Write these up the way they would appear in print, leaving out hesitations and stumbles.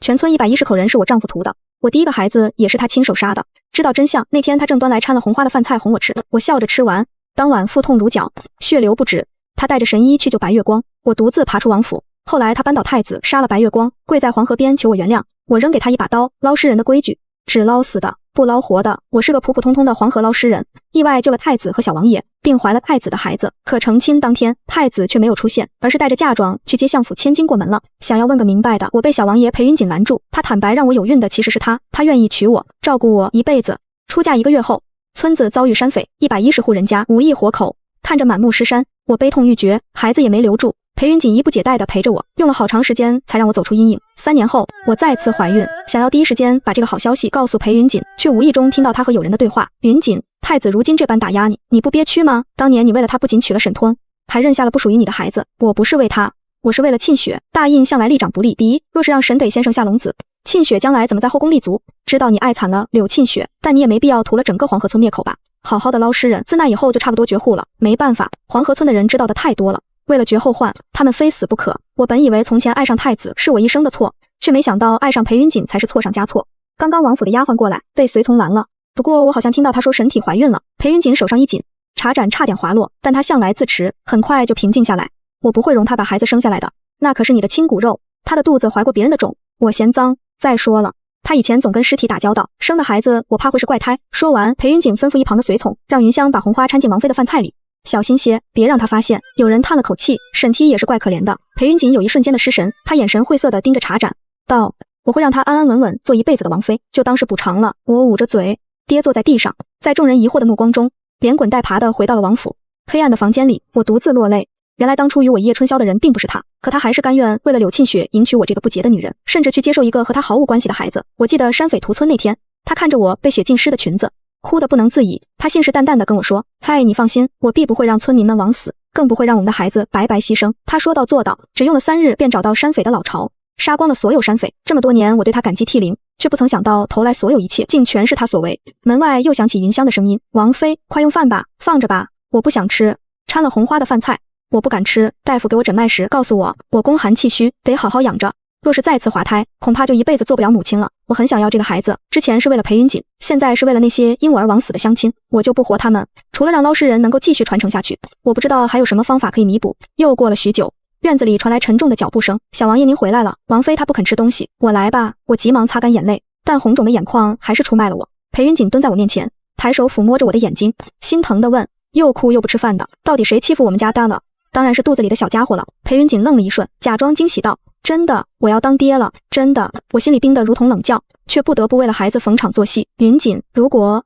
全村110口人是我丈夫屠的，我第一个孩子也是他亲手杀的。知道真相那天，他正端来掺了红花的饭菜哄我吃，我笑着吃完，当晚腹痛如绞，血流不止。他带着神医去救白月光，我独自爬出王府。后来他扳倒太子，杀了白月光，跪在黄河边求我原谅。我扔给他一把刀，捞尸人的规矩，只捞死的，不捞活的。我是个普普通通的黄河捞尸人，意外救了太子和小王爷，并怀了太子的孩子。可成亲当天，太子却没有出现，而是带着嫁妆去接相府千金过门了。想要问个明白的，我被小王爷裴云锦拦住。他坦白让我有孕的其实是他愿意娶我，照顾我一辈子。出嫁1个月后，村子遭遇山匪，110户人家无一活口，看着满目尸山，我悲痛欲绝，孩子也没留住。裴云锦一不解带的陪着我，用了好长时间才让我走出阴影。3年后，我再次怀孕，想要第一时间把这个好消息告诉裴云锦，却无意中听到他和友人的对话。云锦，太子如今这般打压你，你不憋屈吗？当年你为了他不仅娶了沈吞，还认下了不属于你的孩子。我不是为他，我是为了沁雪。大印向来立长不立，第一，若是让沈怼先生下龙子，沁雪将来怎么在后宫立足？知道你爱惨了柳沁雪，但你也没必要屠了整个黄河村灭口吧？好好的捞尸人，自那以后就差不多绝户了。没办法，黄河村的人知道的太多了。为了绝后患，他们非死不可。我本以为从前爱上太子是我一生的错，却没想到爱上裴云锦才是错上加错。刚刚王府的丫鬟过来，被随从拦了。不过我好像听到她说沈体怀孕了。裴云锦手上一紧，茶盏差点滑落，但他向来自持，很快就平静下来。我不会容他把孩子生下来的，那可是你的亲骨肉，他的肚子怀过别人的种，我嫌脏。再说了，他以前总跟尸体打交道，生的孩子我怕会是怪胎。说完，裴云锦吩咐一旁的随从，让云香把红花掺进王妃的饭菜里。小心些，别让他发现。有人叹了口气，沈梯也是怪可怜的。裴云锦有一瞬间的失神，他眼神晦涩地盯着茶盏，道：我会让他安安稳稳做一辈子的王妃，就当是补偿了。我捂着嘴，跌坐在地上，在众人疑惑的目光中，连滚带爬地回到了王府。黑暗的房间里，我独自落泪。原来当初与我一夜春宵的人并不是他，可他还是甘愿为了柳沁雪迎娶我这个不洁的女人，甚至去接受一个和他毫无关系的孩子。我记得山匪屠村那天，他看着我被血浸湿的裙子，哭得不能自已。他信誓旦旦地跟我说：嗨，你放心，我必不会让村民们枉死，更不会让我们的孩子白白牺牲。他说到做到，只用了3日便找到山匪的老巢，杀光了所有山匪。这么多年我对他感激涕零，却不曾想到头来所有一切竟全是他所为。门外又响起云香的声音：王妃，快用饭吧，放着吧，我不想吃。掺了红花的饭菜我不敢吃，大夫给我诊脉时告诉我，我宫寒气虚，得好好养着，若是再次滑胎，恐怕就一辈子做不了母亲了。我很想要这个孩子，之前是为了裴云锦，现在是为了那些因我而枉死的乡亲，我就不活他们，除了让捞尸人能够继续传承下去，我不知道还有什么方法可以弥补。又过了许久，院子里传来沉重的脚步声，小王爷您回来了。王妃她不肯吃东西，我来吧。我急忙擦干眼泪，但红肿的眼眶还是出卖了我。裴云锦蹲在我面前，抬手抚摸着我的眼睛，心疼地问：又哭又不吃饭的，到底谁欺负我们家的了？当然是肚子里的小家伙了。裴云锦愣了一瞬，假装惊喜道：真的，我要当爹了，真的。我心里冰得如同冷窖，却不得不为了孩子逢场作戏。云锦，如果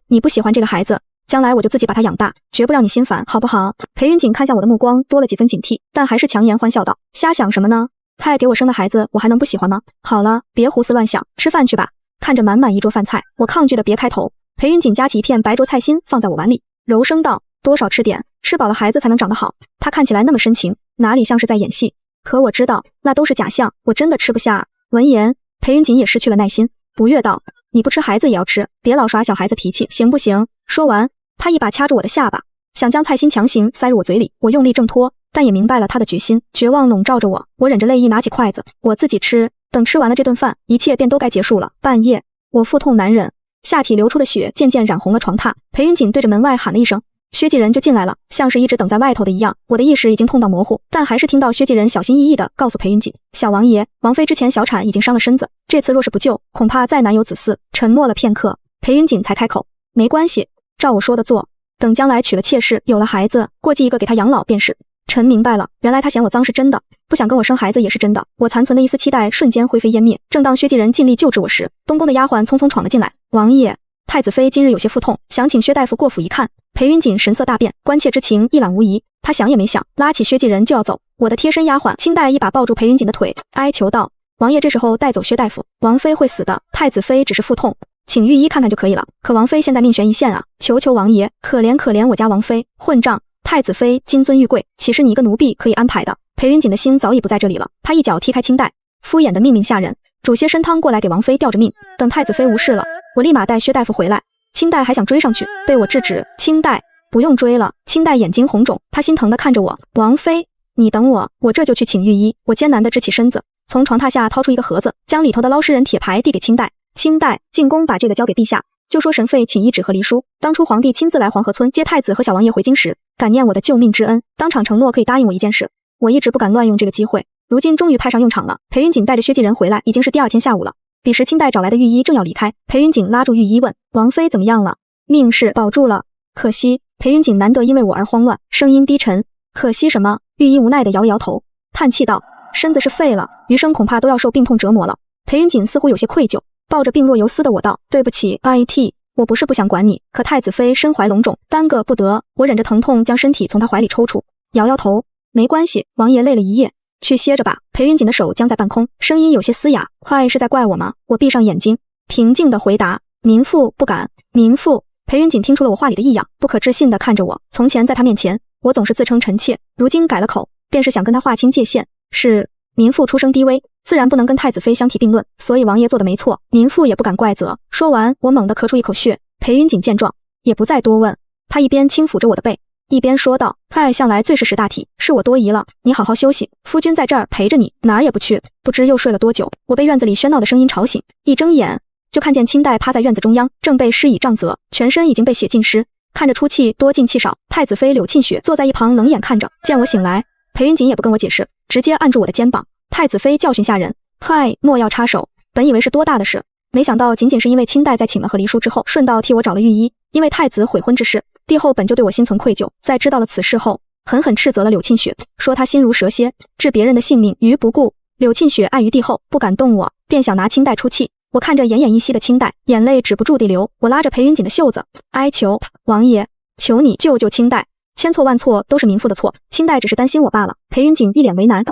你不喜欢这个孩子，将来我就自己把他养大，绝不让你心烦，好不好？裴云锦看向我的目光多了几分警惕，但还是强颜欢笑道：瞎想什么呢？派给我生的孩子我还能不喜欢吗？好了，别胡思乱想，吃饭去吧。看着满满一桌饭菜，我抗拒的别开头。裴云锦夹起一片白灼菜心放在我碗里，柔声道：多少吃点，吃饱了孩子才能长得好。他看起来那么深情，哪里像是在演戏？可我知道那都是假象，我真的吃不下。闻言，裴云锦也失去了耐心，不悦道：你不吃孩子也要吃，别老耍小孩子脾气，行不行？说完，他一把掐住我的下巴，想将菜心强行塞入我嘴里。我用力挣脱，但也明白了他的决心，绝望笼罩着我。我忍着泪意拿起筷子，我自己吃。等吃完了这顿饭，一切便都该结束了。半夜，我腹痛难忍，下体流出的血渐渐染红了床榻。裴云锦对着门外喊了一声，薛继仁就进来了，像是一直等在外头的一样。我的意识已经痛到模糊，但还是听到薛继仁小心翼翼地告诉裴云锦：小王爷，王妃之前小产已经伤了身子，这次若是不救，恐怕再难有子嗣。沉默了片刻，裴云锦才开口：没关系，照我说的做，等将来娶了妾室，有了孩子，过继一个给他养老便是。臣明白了，原来他嫌我脏是真的，不想跟我生孩子也是真的。我残存的一丝期待瞬间灰飞烟灭。正当薛继仁尽力救治我时，东宫的丫鬟匆匆闯了进来：王爷，太子妃今日有些腹痛，想请薛大夫过府一看。裴云锦神色大变，关切之情一览无遗。他想也没想，拉起薛继仁就要走。我的贴身丫鬟清代一把抱住裴云锦的腿，哀求道：王爷这时候带走薛大夫，王妃会死的，太子妃只是腹痛，请御医看看就可以了。可王妃现在命悬一线啊，求求王爷，可怜可怜我家王妃！混账！太子妃金尊玉贵，岂是你一个奴婢可以安排的？裴云锦的心早已不在这里了，他一脚踢开清代，敷衍的命令下人煮些参汤过来给王妃吊着命。等太子妃无事了，我立马带薛大夫回来。清代还想追上去，被我制止。清代不用追了。清代眼睛红肿，他心疼地看着我：王妃，你等我，我这就去请御医。我艰难地支起身子，从床榻下掏出一个盒子，将里头的捞尸人铁牌递给清代。清代进宫把这个交给陛下，就说神废请懿旨和离书。当初皇帝亲自来黄河村接太子和小王爷回京时，感念我的救命之恩，当场承诺可以答应我一件事。我一直不敢乱用这个机会，如今终于派上用场了。裴云锦带着薛继仁回来，已经是第二天下午了。彼时清代找来的御医正要离开，裴云锦拉住御医问：王妃怎么样了？命是保住了，可惜。裴云锦难得因为我而慌乱，声音低沉。可惜什么？御医无奈地摇了摇头，叹气道：身子是废了，余生恐怕都要受病痛折磨了。裴云锦似乎有些愧疚，抱着病若游丝的我道：对不起 IT， 我不是不想管你，可太子妃身怀龙种，耽搁不得。我忍着疼痛将身体从他怀里抽出，摇摇头，没关系，王爷累了一夜，去歇着吧。裴云锦的手僵在半空，声音有些嘶哑：快是在怪我吗？我闭上眼睛，平静地回答：民妇不敢。民妇。裴云锦听出了我话里的异样，不可置信地看着我。从前在他面前，我总是自称臣妾，如今改了口，便是想跟他划清界限。是民妇出身低微，自然不能跟太子妃相提并论，所以王爷做的没错，民妇也不敢怪责。说完，我猛地咳出一口血。裴云锦见状，也不再多问，他一边轻抚着我的背，一边说道：太向来最是识大体，是我多疑了，你好好休息，夫君在这儿陪着你，哪儿也不去。不知又睡了多久，我被院子里喧闹的声音吵醒，一睁眼就看见清代趴在院子中央，正被施以杖责，全身已经被血浸湿，看着出气多进气少。太子妃柳沁雪坐在一旁冷眼看着，见我醒来，裴云锦也不跟我解释，直接按住我的肩膀。太子妃教训下人，嗨，莫要插手。本以为是多大的事，没想到仅仅是因为清代在请了和离书之后，顺道替我找了御医。因为太子悔婚之事，帝后本就对我心存愧疚，在知道了此事后，狠狠斥责了柳沁雪，说她心如蛇蝎，置别人的性命于不顾。柳沁雪碍于帝后不敢动我，便想拿清代出气。我看着奄奄一息的清代，眼泪止不住地流。我拉着裴云锦的袖子，哀求王爷，求你救救清代，千错万错都是民妇的错，清代只是担心我罢了。裴云锦一脸为难，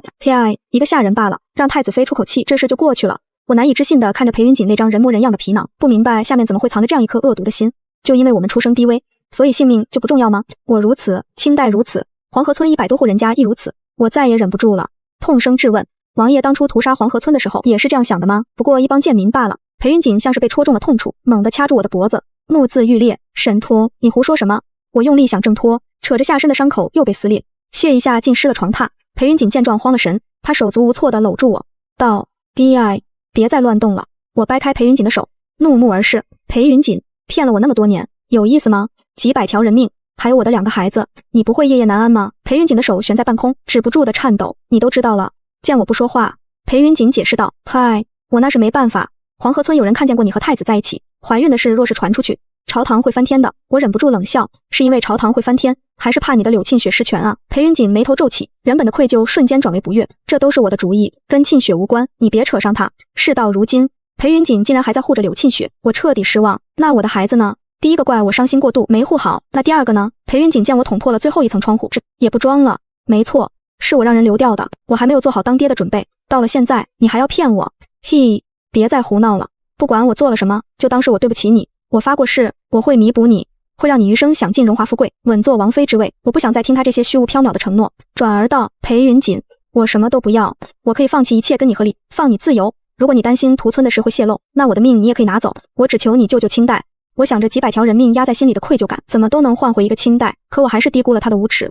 一个下人罢了，让太子妃出口气，这事就过去了。我难以置信地看着裴云锦那张人模人样的皮囊，不明白下面怎么会藏着这样一颗恶毒的心。就因为我们出生低微，所以性命就不重要吗？我如此，清代如此，黄河村100多户人家亦如此。我再也忍不住了，痛声质问：王爷当初屠杀黄河村的时候也是这样想的吗？不过一帮贱民罢了。裴云锦像是被戳中了痛处，猛地掐住我的脖子，目眦欲裂。神托，你胡说什么？我用力想挣脱，扯着下身的伤口又被撕裂，血一下浸湿了床榻。裴云锦见状慌了神，他手足无措地搂住我，道：别再乱动了。我掰开裴云锦的手，怒目而视。裴云锦骗了我那么多年，有意思吗？几百条人命，还有我的2个孩子，你不会夜夜难安吗？裴云锦的手悬在半空，止不住的颤抖。你都知道了。见我不说话，裴云锦解释道：嗨，我那是没办法，黄河村有人看见过你和太子在一起，怀孕的事若是传出去，朝堂会翻天的。我忍不住冷笑，是因为朝堂会翻天，还是怕你的柳沁雪失权啊？裴云锦眉头皱起，原本的愧疚瞬间转为不悦，这都是我的主意，跟沁雪无关，你别扯上她。事到如今，裴云锦竟然还在护着柳沁雪，我彻底失望。那我的孩子呢？第一个怪我伤心过度没护好，那第二个呢？裴云锦见我捅破了最后一层窗户，这也不装了。没错，是我让人流掉的，我还没有做好当爹的准备，到了现在你还要骗我？别再胡闹了，不管我做了什么，就当是我对不起你。我发过誓，我会弥补你，会让你余生享尽荣华富贵，稳坐王妃之位。我不想再听他这些虚无缥缈的承诺。转而道：裴云锦，我什么都不要，我可以放弃一切跟你合力，放你自由。如果你担心屠村的事会泄露，那我的命你也可以拿走，我只求你救救清代。我想着几百条人命压在心里的愧疚感，怎么都能换回一个清代，可我还是低估了他的无耻。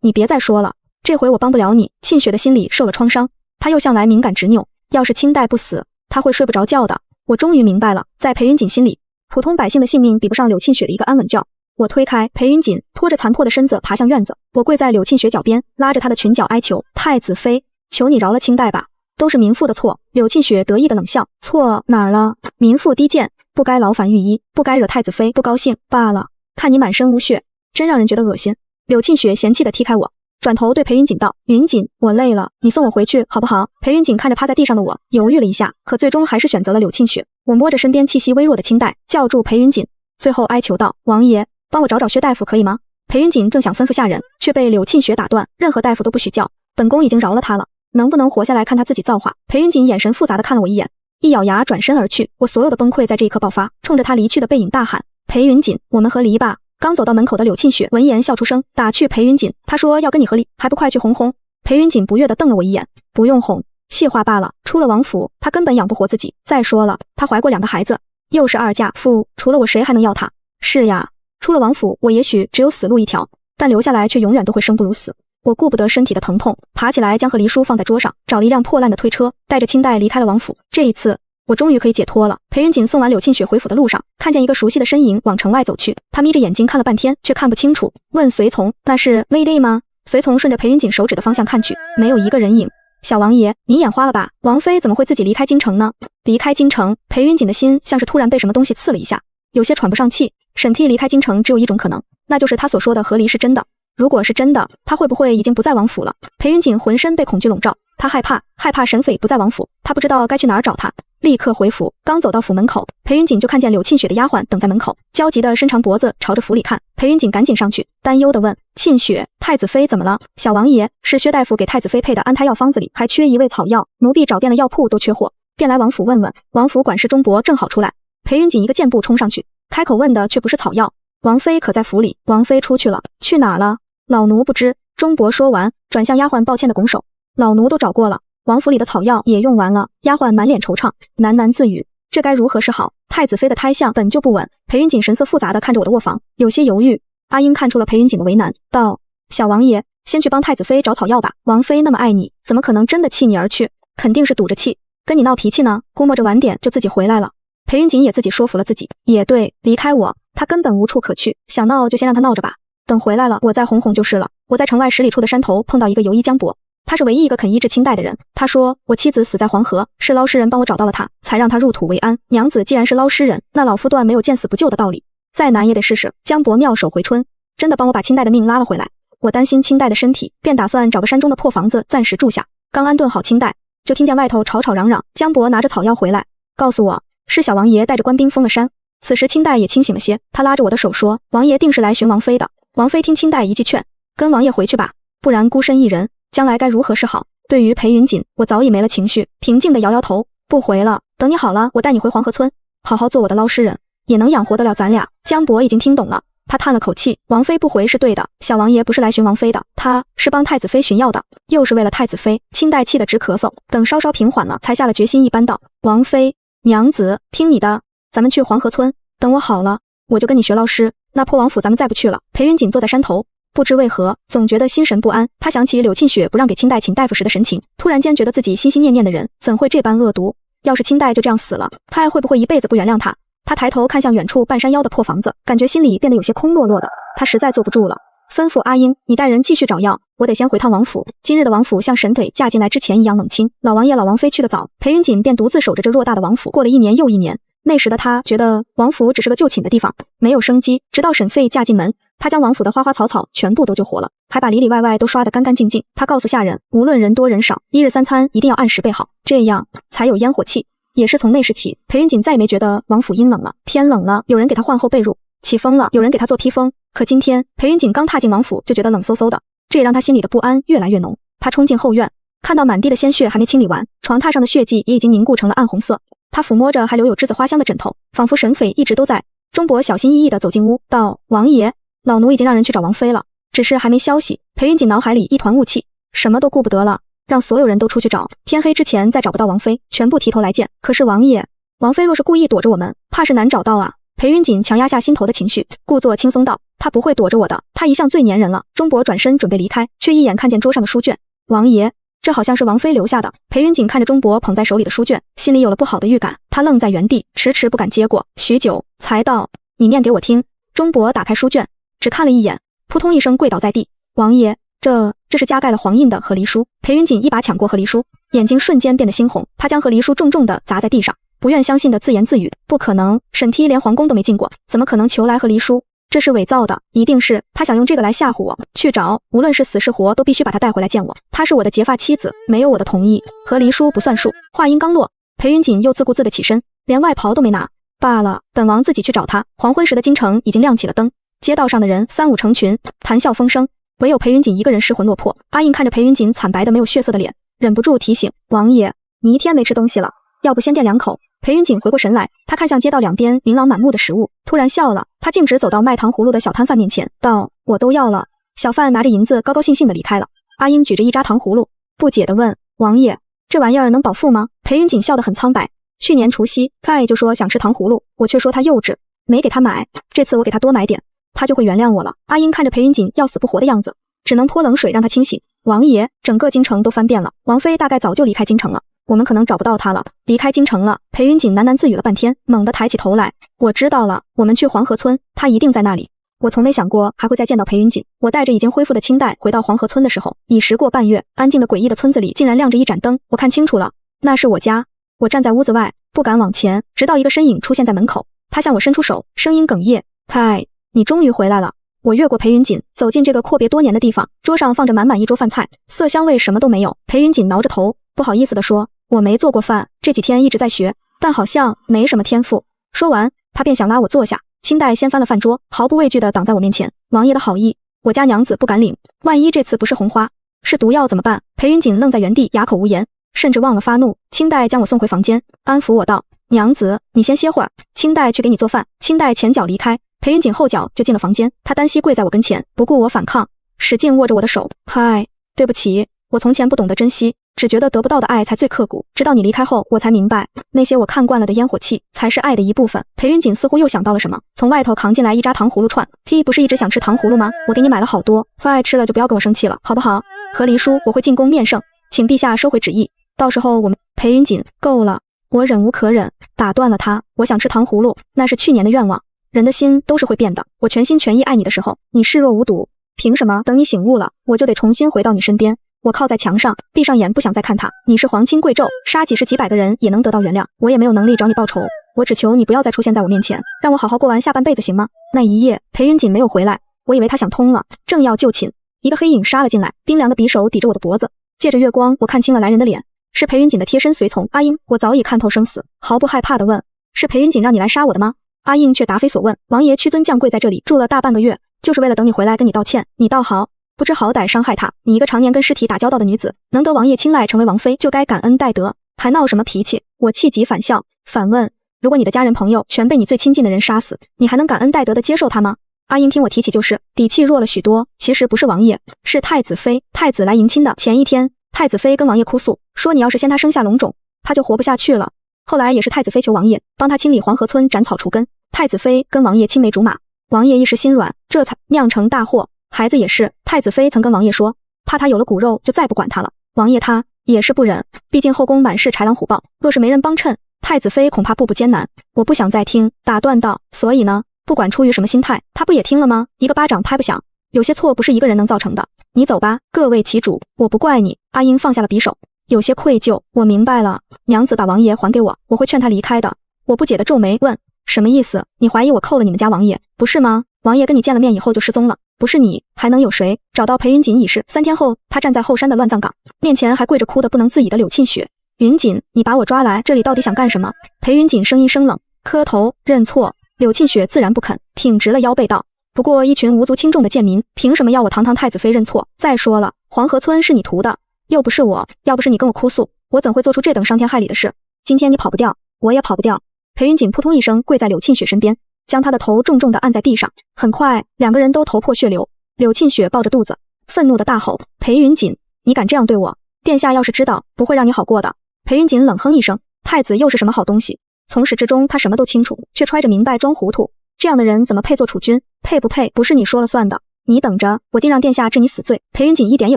你别再说了，这回我帮不了你。沁雪的心里受了创伤，他又向来敏感执拗，要是清代不死，他会睡不着觉的。我终于明白了，在裴云锦心里，普通百姓的性命比不上柳沁雪的一个安稳觉。我推开裴云锦，拖着残破的身子爬向院子，我跪在柳沁雪脚边，拉着她的裙角哀求：太子妃，求你饶了清代吧，都是民妇的错。柳沁雪得意的冷笑：错哪儿了？民妇低贱，不该劳烦御医，不该惹太子妃不高兴罢了。看你满身无血，真让人觉得恶心。柳沁雪嫌弃地踢开我，转头对裴云锦道：云锦，我累了，你送我回去好不好？裴云锦看着趴在地上的我，犹豫了一下，可最终还是选择了柳沁雪。我摸着身边气息微弱的清代，叫住裴云锦，最后哀求道：王爷，帮我找找薛大夫可以吗？裴云锦正想吩咐下人，却被柳沁雪打断：任何大夫都不许叫，本宫已经饶了他了，能不能活下来看他自己造化。裴云锦眼神复杂的看了我一眼，一咬牙转身而去。我所有的崩溃在这一刻爆发，冲着他离去的背影大喊：裴云锦，我们和离吧。刚走到门口的柳沁雪闻言笑出声，打趣裴云锦：他说要跟你和离，还不快去哄哄。裴云锦不悦地瞪了我一眼：不用哄，气话罢了，出了王府，他根本养不活自己。再说了，他怀过2个孩子，又是2嫁夫，除了我谁还能要他？是呀，出了王府，我也许只有死路一条，但留下来却永远都会生不如死。我顾不得身体的疼痛，爬起来将和离书放在桌上，找了一辆破烂的推车，带着清代离开了王府。这一次我终于可以解脱了。裴云锦送完柳沁雪回府的路上，看见一个熟悉的身影往城外走去，他眯着眼睛看了半天，却看不清楚，问随从：“那是 Lady 吗？”随从顺着裴云锦手指的方向看去，没有一个人影。小王爷，你眼花了吧？王妃怎么会自己离开京城呢？离开京城，裴云锦的心像是突然被什么东西刺了一下，有些喘不上气。沈替离开京城只有一种可能，那就是他所说的和离是真的。如果是真的，他会不会已经不在王府了？裴云锦浑身被恐惧笼罩，他害怕沈斐不在王府，他不知道该去哪儿找他。立刻回府，刚走到府门口，裴云锦就看见柳沁雪的丫鬟等在门口，焦急地伸长脖子朝着府里看。裴云锦赶紧上去，担忧地问：“沁雪，太子妃怎么了？”小王爷，是薛大夫给太子妃配的安胎药方子里还缺一味草药，奴婢找遍了药铺都缺货，便来王府问问。王府管事钟伯正好出来，裴云锦一个箭步冲上去，开口问的却不是草药。王妃可在府里？王妃出去了。去哪儿了？老奴不知。钟伯说完，转向丫鬟抱歉的拱手：“老奴都找过了，王府里的草药也用完了。”丫鬟满脸惆怅，喃喃自语：“这该如何是好？太子妃的胎相本就不稳。”裴云锦神色复杂地看着我的卧房，有些犹豫。阿英看出了裴云锦的为难，道：“小王爷，先去帮太子妃找草药吧。王妃那么爱你，怎么可能真的弃你而去？肯定是赌着气，跟你闹脾气呢。估摸着晚点就自己回来了。”裴云锦也自己说服了自己，也对，离开我，他根本无处可去，想闹就先让他闹着吧，等回来了我再哄哄就是了。我在城外10里处的山头碰到一个游医江伯，他是唯一一个肯医治清代的人。他说我妻子死在黄河，是捞尸人帮我找到了他，才让他入土为安。娘子既然是捞尸人，那老夫断没有见死不救的道理，再难也得试试。江伯妙手回春，真的帮我把清代的命拉了回来。我担心清代的身体，便打算找个山中的破房子暂时住下。刚安顿好清代，就听见外头吵吵嚷嚷，江伯拿着草药回来，告诉我是小王爷带着官兵封了山。此时清代也清醒了些，他拉着我的手说：“王爷定是来寻王妃的。”王妃听清代一句劝，跟王爷回去吧，不然孤身一人，将来该如何是好？对于裴云锦，我早已没了情绪，平静地摇摇头，不回了。等你好了，我带你回黄河村，好好做我的捞尸人，也能养活得了咱俩。江伯已经听懂了，他叹了口气：“王妃不回是对的，小王爷不是来寻王妃的，他是帮太子妃寻药的，又是为了太子妃。”清代气得直咳嗽，等稍稍平缓了，才下了决心一般道：“王妃，娘子，听你的，咱们去黄河村，等我好了，我就跟你学捞尸。那破王府咱们再不去了。”裴云锦坐在山头，不知为何总觉得心神不安。他想起柳沁雪不让给清代请大夫时的神情，突然间觉得自己心心念念的人怎会这般恶毒？要是清代就这样死了，他还会不会一辈子不原谅他？他抬头看向远处半山腰的破房子，感觉心里变得有些空落落的。他实在坐不住了，吩咐阿英：“你带人继续找药，我得先回趟王府。”今日的王府像沈腿嫁进来之前一样冷清，老王爷老王妃去得早，裴云锦便独自守着这偌大的王府，过了一年又一年。那时的他觉得王府只是个就寝的地方，没有生机。直到沈费嫁进门，他将王府的花花草草全部都救活了，还把里里外外都刷得干干净净。他告诉下人，无论人多人少，1日3餐一定要按时备好，这样才有烟火气。也是从那时起，裴云锦再也没觉得王府阴冷了。天冷了，有人给他换厚被褥；起风了，有人给他做披风。可今天，裴云锦刚踏进王府，就觉得冷飕飕的，这也让他心里的不安越来越浓。他冲进后院，看到满地的鲜血还没清理完，床榻上的血迹也已经凝固成了暗红色。他抚摸着还留有栀子花香的枕头，仿佛沈斐一直都在。钟伯小心翼翼地走进屋，道：“王爷，老奴已经让人去找王妃了，只是还没消息。”裴云锦脑海里一团雾气，什么都顾不得了，让所有人都出去找，天黑之前再找不到王妃，全部提头来见。可是王爷，王妃若是故意躲着我们，怕是难找到啊。裴云锦强压下心头的情绪，故作轻松道：“她不会躲着我的，她一向最粘人了。”钟伯转身准备离开，却一眼看见桌上的书卷，王爷，这好像是王妃留下的。裴云锦看着钟伯捧在手里的书卷，心里有了不好的预感。他愣在原地，迟迟不敢接过，许久才道：“你念给我听。”钟伯打开书卷，只看了一眼，扑通一声跪倒在地：“王爷，这是加盖了黄印的和离书。”裴云锦一把抢过和离书，眼睛瞬间变得猩红。他将和离书重重地砸在地上，不愿相信的自言自语：“不可能，沈梯连皇宫都没进过，怎么可能求来和离书？这是伪造的，一定是他想用这个来吓唬我。去找，无论是死是活，都必须把他带回来见我。她是我的结发妻子，没有我的同意，和离书不算数。”话音刚落，裴云锦又自顾自地起身，连外袍都没拿。罢了，本王自己去找他。黄昏时的京城已经亮起了灯，街道上的人3、5成群，谈笑风生，唯有裴云锦一个人失魂落魄。阿印看着裴云锦惨白的没有血色的脸，忍不住提醒：“王爷，你一天没吃东西了，要不先垫2口。”裴云锦回过神来，他看向街道两边琳琅满目的食物，突然笑了。他径直走到卖糖葫芦的小摊贩面前，道：“我都要了。”小贩拿着银子，高高兴兴地离开了。阿英举着一扎糖葫芦，不解地问：“王爷，这玩意儿能饱腹吗？”裴云锦笑得很苍白：“去年除夕，他也就说想吃糖葫芦，我却说他幼稚，没给他买。这次我给他多买点，他就会原谅我了。”阿英看着裴云锦要死不活的样子，只能泼冷水让他清醒。王爷，整个京城都翻遍了，王妃大概早就离开京城了，我们可能找不到她了。离开京城了。裴云锦喃喃自语了半天，猛地抬起头来，我知道了，我们去黄河村，她一定在那里。我从没想过还会再见到裴云锦。我带着已经恢复的清代回到黄河村的时候，已时过半月，安静的诡异的村子里竟然亮着一盏灯，我看清楚了，那是我家。我站在屋子外，不敢往前，直到一个身影出现在门口，他向我伸出手，声音哽咽，嗨，你终于回来了。我越过裴云锦，走进这个阔别多年的地方，桌上放着满满一桌饭菜，色香味什么都没有。裴云锦挠着头，不好意思地说，我没做过饭，这几天一直在学，但好像没什么天赋。说完，他便想拉我坐下。清代掀翻了饭桌，毫不畏惧地挡在我面前。王爷的好意，我家娘子不敢领，万一这次不是红花，是毒药怎么办？裴云锦愣在原地，哑口无言，甚至忘了发怒。清代将我送回房间，安抚我道：“娘子，你先歇会儿，清代去给你做饭。”清代前脚离开，裴云锦后脚就进了房间。他单膝跪在我跟前，不顾我反抗，使劲握着我的手。嗨，对不起，我从前不懂得珍惜，只觉得得不到的爱才最刻骨，直到你离开后，我才明白，那些我看惯了的烟火气，才是爱的一部分。裴云锦似乎又想到了什么，从外头扛进来一扎糖葫芦串。T 不是一直想吃糖葫芦吗？我给你买了好多，不爱吃了就不要跟我生气了，好不好？和离书我会进宫面圣，请陛下收回旨意，到时候我们……裴云锦，够了！我忍无可忍，打断了他。我想吃糖葫芦，那是去年的愿望。人的心都是会变的，我全心全意爱你的时候，你视若无睹，凭什么等你醒悟了，我就得重新回到你身边？我靠在墙上，闭上眼，不想再看他。你是皇亲贵胄，杀几十几百个人也能得到原谅，我也没有能力找你报仇。我只求你不要再出现在我面前，让我好好过完下半辈子，行吗？那一夜，裴云锦没有回来，我以为他想通了，正要就寝，一个黑影杀了进来，冰凉的匕首抵着我的脖子。借着月光，我看清了来人的脸，是裴云锦的贴身随从阿英。我早已看透生死，毫不害怕地问：是裴云锦让你来杀我的吗？阿英却答非所问。王爷屈尊降贵在这里住了大半个月，就是为了等你回来跟你道歉。你倒好，不知好歹伤害他。你一个常年跟尸体打交道的女子，能得王爷青睐成为王妃，就该感恩戴德，还闹什么脾气？我气急反笑，反问：如果你的家人朋友全被你最亲近的人杀死，你还能感恩戴德的接受他吗？阿英听我提起就是，底气弱了许多。其实不是王爷，是太子妃。太子来迎亲的前一天，太子妃跟王爷哭诉，说你要是先他生下龙种，他就活不下去了。后来也是太子妃求王爷帮他清理黄河村，斩草除根。太子妃跟王爷青梅竹马，王爷一时心软，这才酿成大祸。孩子也是，太子妃曾跟王爷说，怕他有了骨肉就再不管他了。王爷他也是不忍，毕竟后宫满是豺狼虎豹，若是没人帮衬，太子妃恐怕步步艰难。我不想再听，打断道，所以呢，不管出于什么心态，他不也听了吗？一个巴掌拍不响，有些错不是一个人能造成的。你走吧，各为其主，我不怪你。阿英放下了匕首，有些愧疚。我明白了，娘子把王爷还给我，我会劝他离开的。我不解地皱眉问，什么意思？你怀疑我扣了你们家王爷，不是吗？王爷跟你见了面以后就失踪了，不是你还能有谁？找到裴云锦已是3天后，他站在后山的乱葬岗面前，还跪着哭得不能自已的柳沁雪。云锦，你把我抓来这里到底想干什么？裴云锦声音生冷，磕头认错。柳沁雪自然不肯，挺直了腰背道，不过一群无足轻重的贱民，凭什么要我堂堂太子妃认错？再说了，黄河村是你屠的，又不是我，要不是你跟我哭诉，我怎会做出这等伤天害理的事？今天你跑不掉，我也跑不掉。裴云锦扑通一声跪在柳沁雪身边，将她的头重重地按在地上。很快，两个人都头破血流。柳沁雪抱着肚子，愤怒地大吼：裴云锦，你敢这样对我？殿下要是知道，不会让你好过的。裴云锦冷哼一声，太子又是什么好东西？从始至终他什么都清楚，却揣着明白装糊涂。这样的人怎么配做储君？配不配不是你说了算的。你等着，我定让殿下治你死罪。裴云锦一点也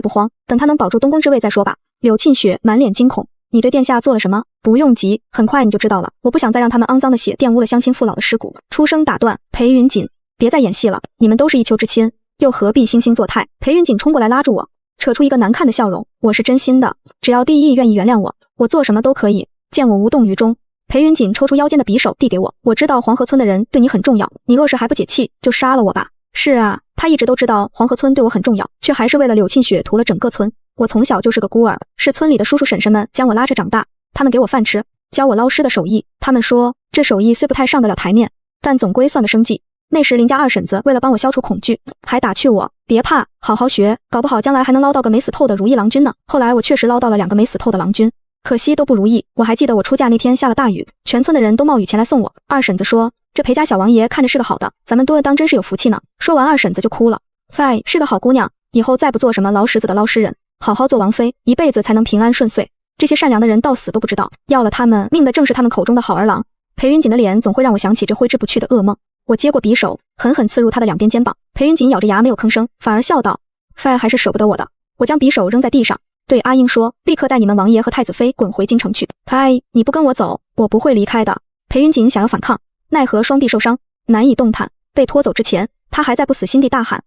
不慌，等他能保住东宫之位再说吧。柳沁雪满脸惊恐，你对殿下做了什么？不用急，很快你就知道了。我不想再让他们肮脏的血玷污了乡亲父老的尸骨。出声打断裴云锦，别再演戏了，你们都是一丘之貉，又何必惺惺作态？裴云锦冲过来拉住我，扯出一个难看的笑容，我是真心的，只要帝意愿意原谅我，我做什么都可以。见我无动于衷，裴云锦抽出腰间的匕首递给我，我知道黄河村的人对你很重要，你若是还不解气，就杀了我吧。是啊，他一直都知道黄河村对我很重要，却还是为了柳沁雪屠了整个村。我从小就是个孤儿，是村里的叔叔婶婶们将我拉扯长大，他们给我饭吃，教我捞尸的手艺。他们说这手艺虽不太上得了台面，但总归算个生计。那时邻家二婶子为了帮我消除恐惧，还打趣我别怕，好好学，搞不好将来还能捞到个没死透的如意郎君呢。后来我确实捞到了2个没死透的郎君，可惜都不如意。我还记得我出嫁那天下了大雨，全村的人都冒雨前来送我。二婶子说这裴家小王爷看着是个好的，咱们多当真是有福气呢。说完二婶子就哭了。哎，是个好姑娘，以后再不做什么捞石子的捞尸人，好好做王妃，一辈子才能平安顺遂。这些善良的人到死都不知道，要了他们命的正是他们口中的好儿郎。裴云锦的脸总会让我想起这挥之不去的噩梦。我接过匕首，狠狠刺入他的2边肩膀。裴云锦咬着牙没有吭声，反而笑道： ，Fei 还是舍不得我的。我将匕首扔在地上，对阿英说：“立刻带你们王爷和太子妃滚回京城去。”你不跟我走，我不会离开的。裴云锦想要反抗，奈何双臂受伤，难以动弹。被拖走之前，他还在不死心地大喊：“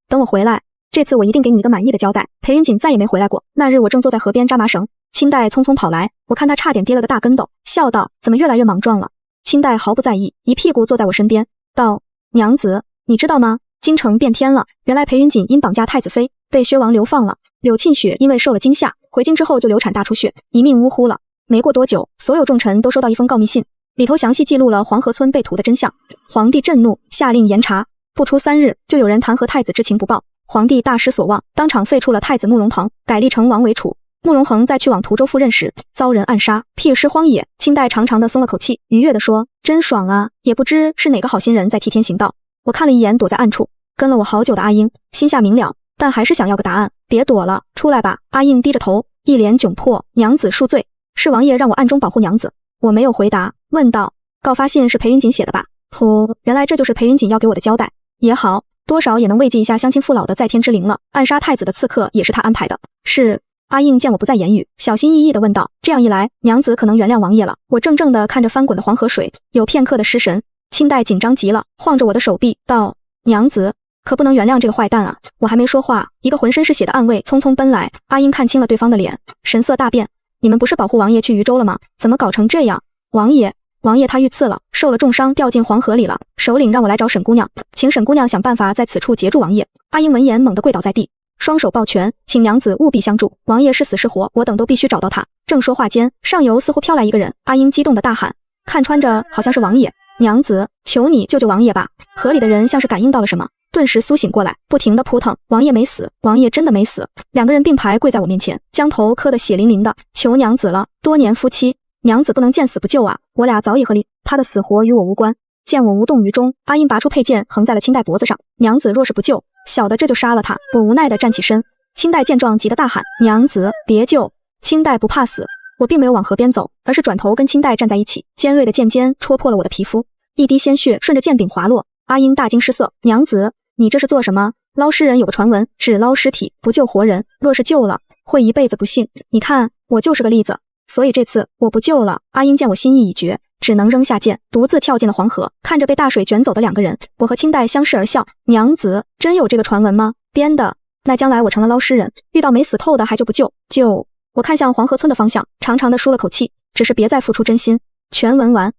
等我回来，这次我一定给你一个满意的交代。”裴云锦再也没回来过。那日我正坐在河边扎麻绳，清代匆匆跑来，我看他差点跌了个大跟斗，笑道：“怎么越来越莽撞了？”清代毫不在意，一屁股坐在我身边，道：“娘子，你知道吗？京城变天了。原来裴云锦因绑架太子妃，被薛王流放了。柳沁雪因为受了惊吓，回京之后就流产大出血，一命呜呼了。没过多久，所有重臣都收到一封告密信，里头详细记录了黄河村被屠的真相。皇帝震怒，下令严查。不出3日，就有人弹劾太子知情不报，皇帝大失所望，当场废黜了太子慕容腾，改立成王为储。慕容恒在去往途州赴任时，遭人暗杀，屁尸荒野。清代长长的松了口气，愉悦地说：“真爽啊！也不知是哪个好心人在替天行道。”我看了一眼躲在暗处跟了我好久的阿英，心下明了，但还是想要个答案。别躲了，出来吧！阿英低着头，一脸窘迫。娘子恕罪，是王爷让我暗中保护娘子。我没有回答，问道：“告发信是裴云锦写的吧？”原来这就是裴云锦要给我的交代。也好，多少也能慰藉一下乡亲父老的在天之灵了。暗杀太子的刺客也是他安排的。是。阿应见我不再言语，小心翼翼地问道：“这样一来，娘子可能原谅王爷了。”我怔怔地看着翻滚的黄河水，有片刻的失神。清代紧张极了，晃着我的手臂道：“娘子，可不能原谅这个坏蛋啊！”我还没说话，一个浑身是血的暗卫匆匆奔来。阿英看清了对方的脸，神色大变：“你们不是保护王爷去渝州了吗？怎么搞成这样？”王爷他遇刺了，受了重伤，掉进黄河里了。首领让我来找沈姑娘，请沈姑娘想办法在此处截住王爷。阿英闻言猛地跪倒在地，双手抱拳，请娘子务必相助，王爷是死是活，我等都必须找到他。正说话间，上游似乎飘来一个人，阿英激动地大喊，看穿着好像是王爷。娘子，求你救救王爷吧！河里的人像是感应到了什么，顿时苏醒过来，不停地扑腾。王爷没死，王爷真的没死。两个人并排跪在我面前，将头磕得血淋淋的，求娘子了，多年夫妻，娘子不能见死不救啊！我俩早已和离，他的死活与我无关。见我无动于衷，阿英拔出佩剑横在了清代脖子上，娘子若是不救，小的这就杀了他。我无奈地站起身，清代见状急得大喊，娘子别救！清代不怕死。我并没有往河边走，而是转头跟清代站在一起，尖锐的剑尖戳破了我的皮肤，一滴鲜血顺着剑柄滑落。阿英大惊失色，娘子，你这是做什么？捞尸人有个传闻，只捞尸体不救活人，若是救了，会一辈子不幸。你看，我就是个例子，所以这次我不救了。阿英见我心意已决，只能扔下剑，独自跳进了黄河。看着被大水卷走的两个人，我和清代相视而笑。娘子，真有这个传闻吗？编的。那将来我成了捞尸人，遇到没死透的还就不救？我看向黄河村的方向，长长的舒了口气，只是别再付出真心。全文完。